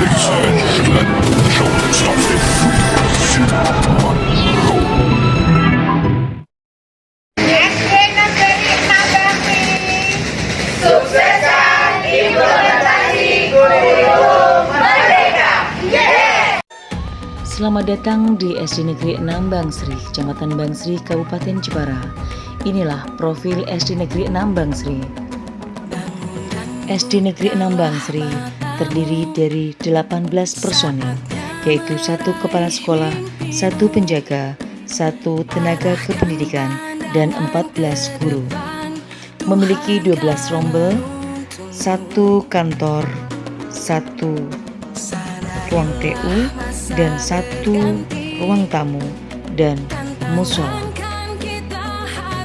SD Negeri Nabakti, sukseskan implementasi kurikulum merdeka. Selamat datang di SD Negeri 6 Bangsri, Kecamatan Bangsri, Kabupaten Jepara. Inilah profil SD Negeri 6 Bangsri. SD Negeri 6 Bangsri terdiri dari 18 personil, yaitu 1 kepala sekolah, 1 penjaga, 1 tenaga kependidikan, dan 14 guru. Memiliki 12 rombel, 1 kantor, 1 ruang TU, dan 1 ruang tamu dan musola.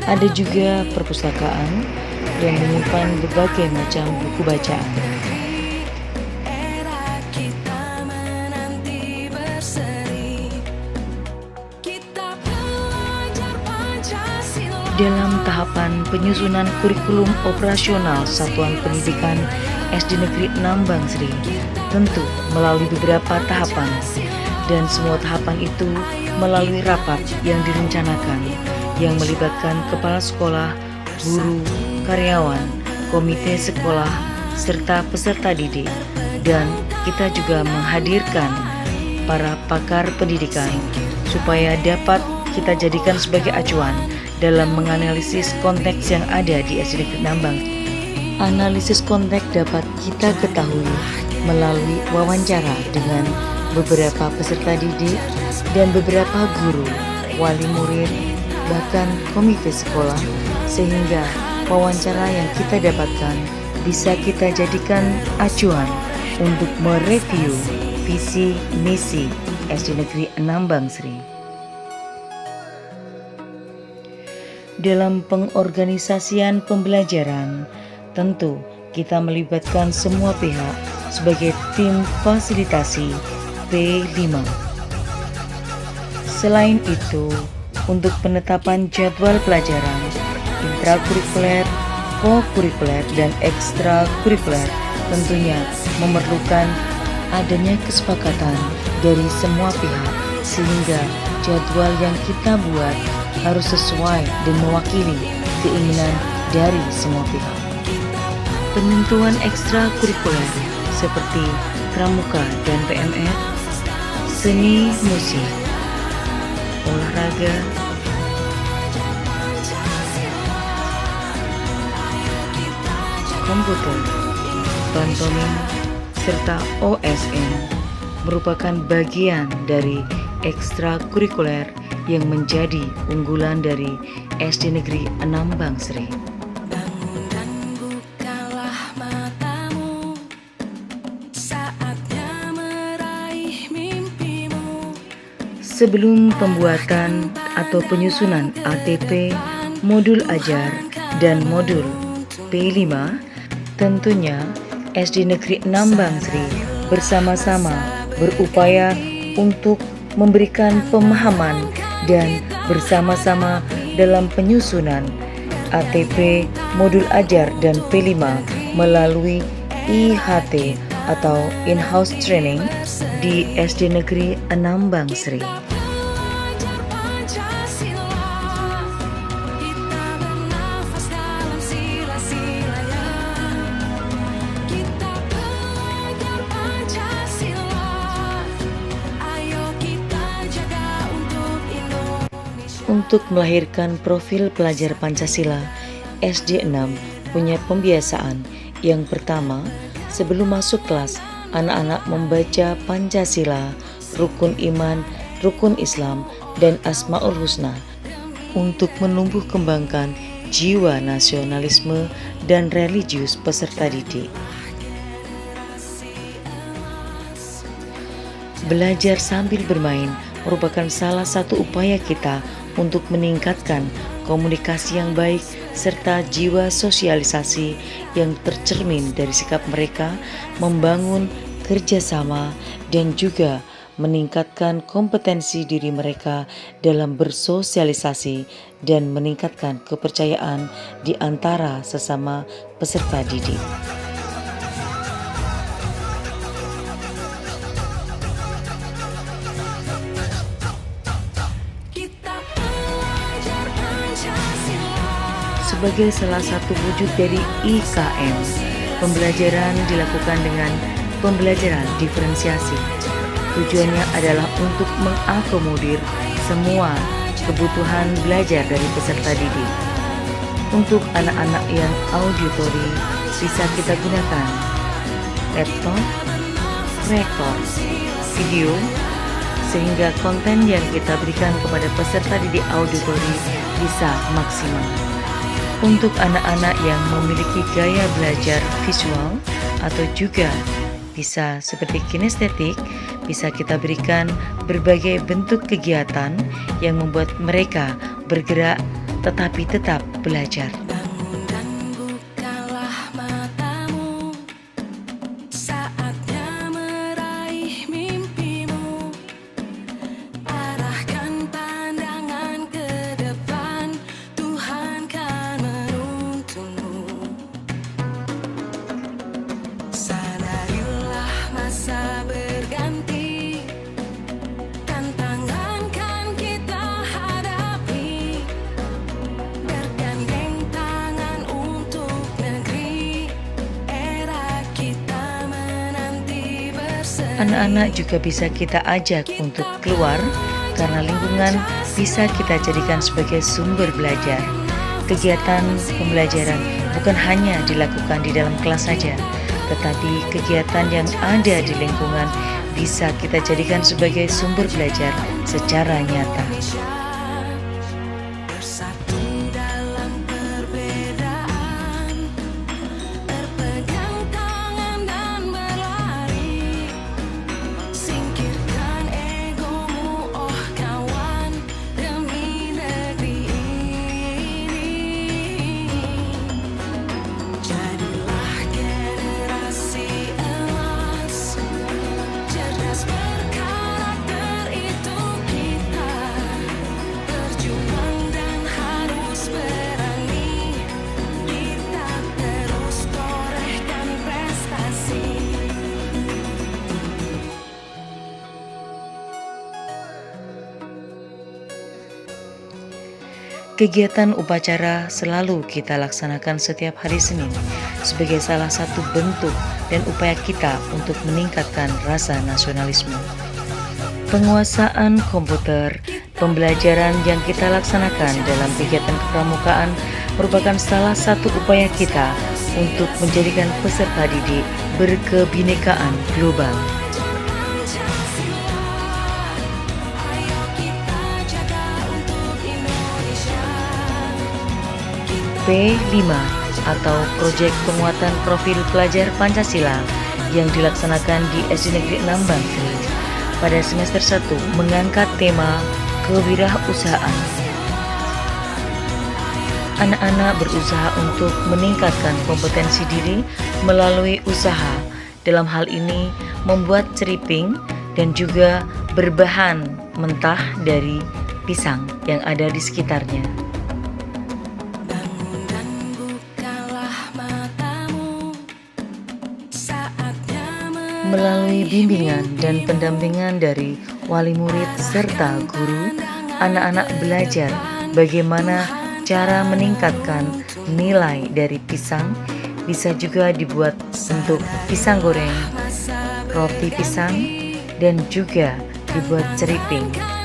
Ada juga perpustakaan yang menyimpan berbagai macam buku bacaan. Dalam tahapan penyusunan kurikulum operasional Satuan Pendidikan SD Negeri 6 Bangsri, tentu melalui beberapa tahapan, dan semua tahapan itu melalui rapat yang direncanakan, yang melibatkan kepala sekolah, guru, karyawan, komite sekolah, serta peserta didik, dan kita juga menghadirkan para pakar pendidikan supaya dapat kita jadikan sebagai acuan dalam menganalisis konteks yang ada di SD Negeri 6 Bangsri. Analisis konteks dapat kita ketahui melalui wawancara dengan beberapa peserta didik dan beberapa guru, wali murid, bahkan komite sekolah, sehingga wawancara yang kita dapatkan bisa kita jadikan acuan untuk mereview visi misi SD Negeri 6 Bangsri. Dalam pengorganisasian pembelajaran, tentu kita melibatkan semua pihak sebagai tim fasilitasi P5. Selain itu, untuk penetapan jadwal pelajaran intrakurikuler, kokurikuler, dan ekstrakurikuler tentunya memerlukan adanya kesepakatan dari semua pihak, sehingga jadwal yang kita buat harus sesuai dan mewakili keinginan dari semua pihak. Penentuan ekstrakurikuler seperti pramuka dan PMR, seni musik, olahraga, komputer, pantomim, serta OSN merupakan bagian dari ekstrakurikuler yang menjadi unggulan dari SD Negeri 6 Bangsri. Sebelum pembuatan atau penyusunan ATP, modul ajar, dan modul P5, tentunya SD Negeri 6 Bangsri bersama-sama berupaya untuk memberikan pemahaman dan bersama-sama dalam penyusunan ATP, modul ajar, dan P5 melalui IHT atau In-House Training di SD Negeri 6 Bangsri. Untuk melahirkan profil pelajar Pancasila, SD 6 punya pembiasaan. Yang pertama, sebelum masuk kelas, anak-anak membaca Pancasila, rukun iman, rukun Islam, dan Asmaul Husna untuk menumbuh kembangkan jiwa nasionalisme dan religius peserta didik. Belajar sambil bermain merupakan salah satu upaya kita untuk meningkatkan komunikasi yang baik serta jiwa sosialisasi yang tercermin dari sikap mereka membangun kerjasama dan juga meningkatkan kompetensi diri mereka dalam bersosialisasi dan meningkatkan kepercayaan di antara sesama peserta didik. sebagai salah satu wujud dari IKM. Pembelajaran dilakukan dengan pembelajaran diferensiasi. Tujuannya adalah untuk mengakomodir semua kebutuhan belajar dari peserta didik. Untuk anak-anak yang auditori bisa kita gunakan laptop, proyektor, video, sehingga konten yang kita berikan kepada peserta didik auditori bisa maksimal. Untuk anak-anak yang memiliki gaya belajar visual atau juga bisa seperti kinestetik, bisa kita berikan berbagai bentuk kegiatan yang membuat mereka bergerak tetapi tetap belajar. Anak-anak juga bisa kita ajak untuk keluar karena lingkungan bisa kita jadikan sebagai sumber belajar. Kegiatan pembelajaran bukan hanya dilakukan di dalam kelas saja, tetapi kegiatan yang ada di lingkungan bisa kita jadikan sebagai sumber belajar secara nyata. Kegiatan upacara selalu kita laksanakan setiap hari Senin sebagai salah satu bentuk dan upaya kita untuk meningkatkan rasa nasionalisme. Penguasaan komputer, pembelajaran yang kita laksanakan dalam kegiatan kepramukaan merupakan salah satu upaya kita untuk menjadikan peserta didik berkebinekaan global. P5 atau Proyek Penguatan Profil Pelajar Pancasila yang dilaksanakan di SD Negeri 6 Bangsri pada semester 1 mengangkat tema kewirausahaan. Anak-anak berusaha untuk meningkatkan kompetensi diri melalui usaha, dalam hal ini membuat ceriping dan juga berbahan mentah dari pisang yang ada di sekitarnya. Melalui bimbingan dan pendampingan dari wali murid serta guru, anak-anak belajar bagaimana cara meningkatkan nilai dari pisang. Bisa juga dibuat bentuk pisang goreng, roti pisang, dan juga dibuat ceriping.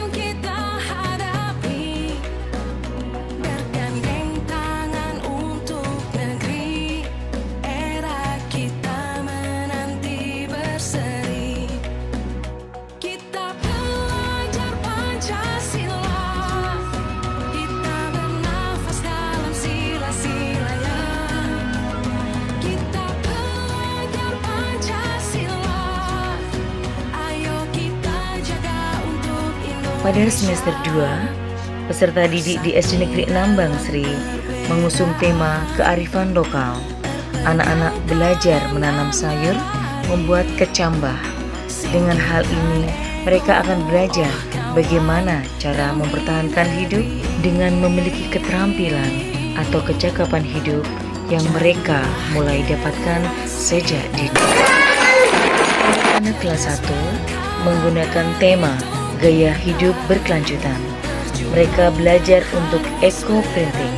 Pada semester 2, peserta didik di SD Negeri 6 Bangsri mengusung tema kearifan lokal. Anak-anak belajar menanam sayur, membuat kecambah. Dengan hal ini, mereka akan belajar bagaimana cara mempertahankan hidup dengan memiliki keterampilan atau kecakapan hidup yang mereka mulai dapatkan sejak dini. Anak kelas 1 menggunakan tema gaya hidup berkelanjutan. Mereka belajar untuk eco-printing.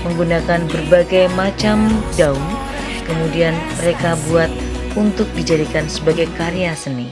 menggunakan berbagai macam daun, kemudian mereka buat untuk dijadikan sebagai karya seni.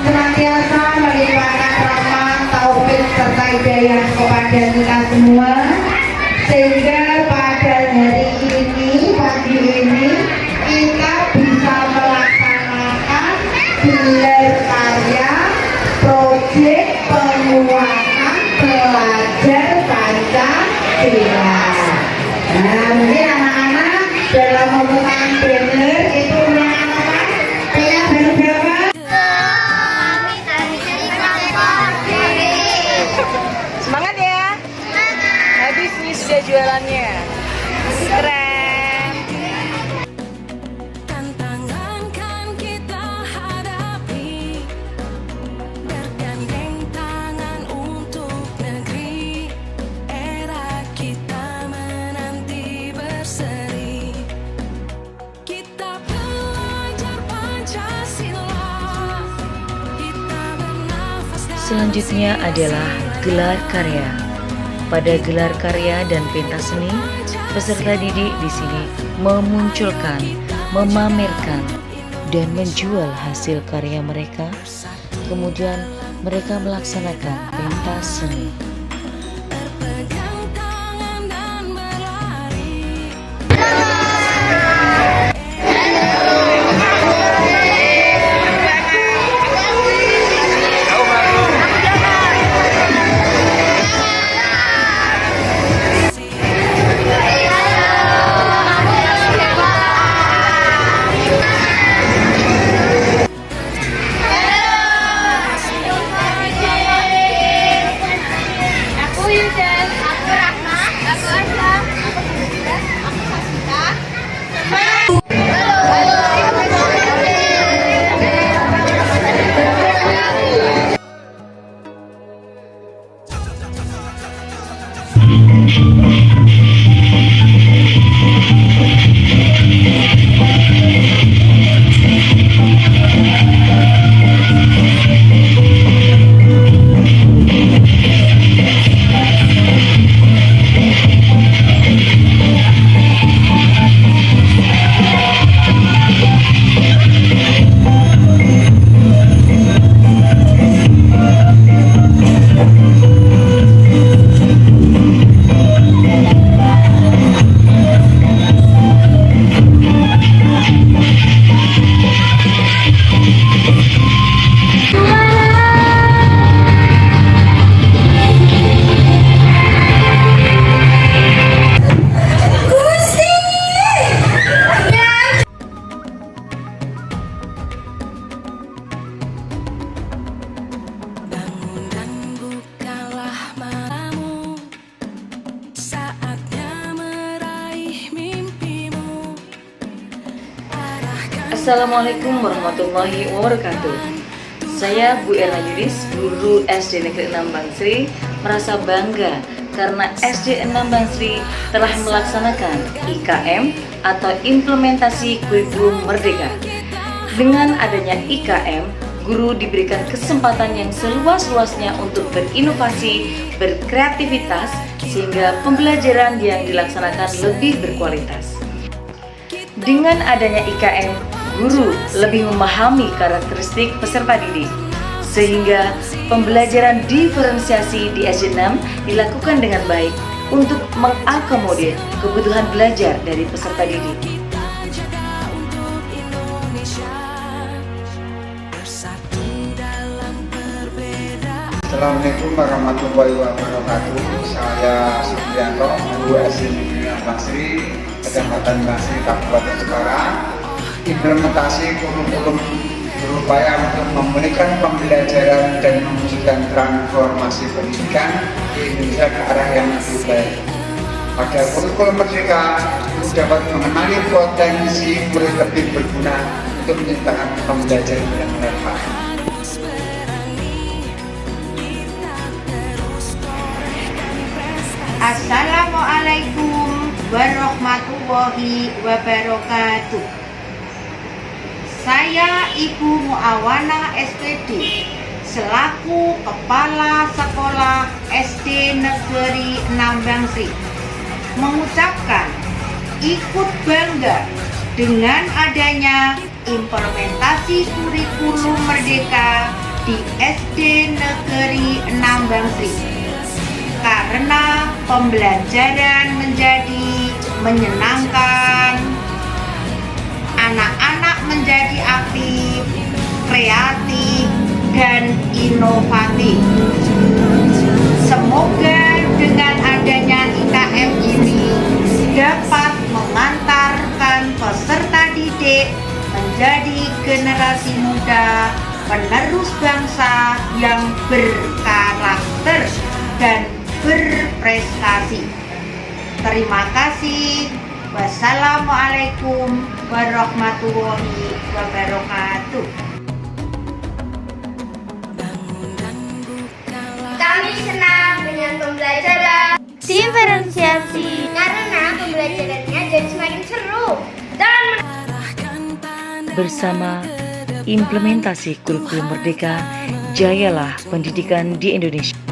Senantiasa melimpahkan rahmat, taufik serta hidayah kepada kita semua, sehingga pada hari ini, pagi ini, kita bisa melaksanakan gelar karya proyek penguatan pelajar Pancasila. Nah, mungkin anak-anak dalam memegang banner itu anak-anak kayak berapa? Semangat ya. Habis nih sudah jualannya. Keren. Tantangan kan kita hadapi, bergandeng tangan untuk negeri, era kita menanti berseri. Kita belajar Pancasila, kita bernafas dalam Selanjutnya adalah gelar karya. Pada gelar karya dan pentas seni, peserta didik di sini memunculkan, memamerkan, dan menjual hasil karya mereka. Kemudian mereka melaksanakan pentas seni. berpegang tangan dan berlari. Aku Yudan, aku Rahma, aku Asya, aku Sasita, aku Sasita. Bangun dan bukalah matamu, saatnya meraih mimpimu. Arahkan Assalamualaikum warahmatullahi wabarakatuh. Saya Bu Erna Yudis, guru SD Negeri 6 Bangsri, merasa bangga karena SD 6 Bangsri telah melaksanakan IKM atau Implementasi Kurikulum Merdeka. Dengan adanya IKM, guru diberikan kesempatan yang seluas-luasnya untuk berinovasi, berkreativitas, sehingga pembelajaran yang dilaksanakan lebih berkualitas. Dengan adanya IKM, guru lebih memahami karakteristik peserta didik, sehingga pembelajaran diferensiasi di SD 6 dilakukan dengan baik untuk mengakomodir kebutuhan belajar dari peserta didik. kita jaga untuk Indonesia, bersatu dalam perbedaan. Assalamualaikum warahmatullahi wabarakatuh. Saya Supriyanto, Guru SD Negeri Nambang Sri, Kecamatan Basri, Kabupaten Semarang. Implementasi kurikulum berupaya untuk memulihkan pembelajaran dan mewujudkan transformasi pendidikan di Indonesia ke arah yang lebih baik. Pada kurikulum Merdeka dapat mengenali potensi murid lebih berguna untuk menciptakan pembelajaran yang bermanfaat. Assalamualaikum warahmatullahi wabarakatuh. Saya Ibu Muawana SPD selaku Kepala Sekolah SD Negeri Nambang Sri mengucapkan ikut bangga dengan adanya implementasi kurikulum Merdeka di SD Negeri Nambang Sri, karena pembelajaran menjadi menyenangkan, anak-anak menjadi aktif, kreatif, dan inovatif. Semoga dengan adanya IKM ini dapat mengantarkan peserta didik menjadi generasi muda penerus bangsa yang berkarakter dan berprestasi. Terima kasih. Wassalamualaikum warahmatullahi wabarakatuh. Kami senang dengan pembelajaran diferensiasi karena pembelajarannya jadi semakin seru dan Bersama implementasi kurikulum Merdeka, jayalah pendidikan di Indonesia.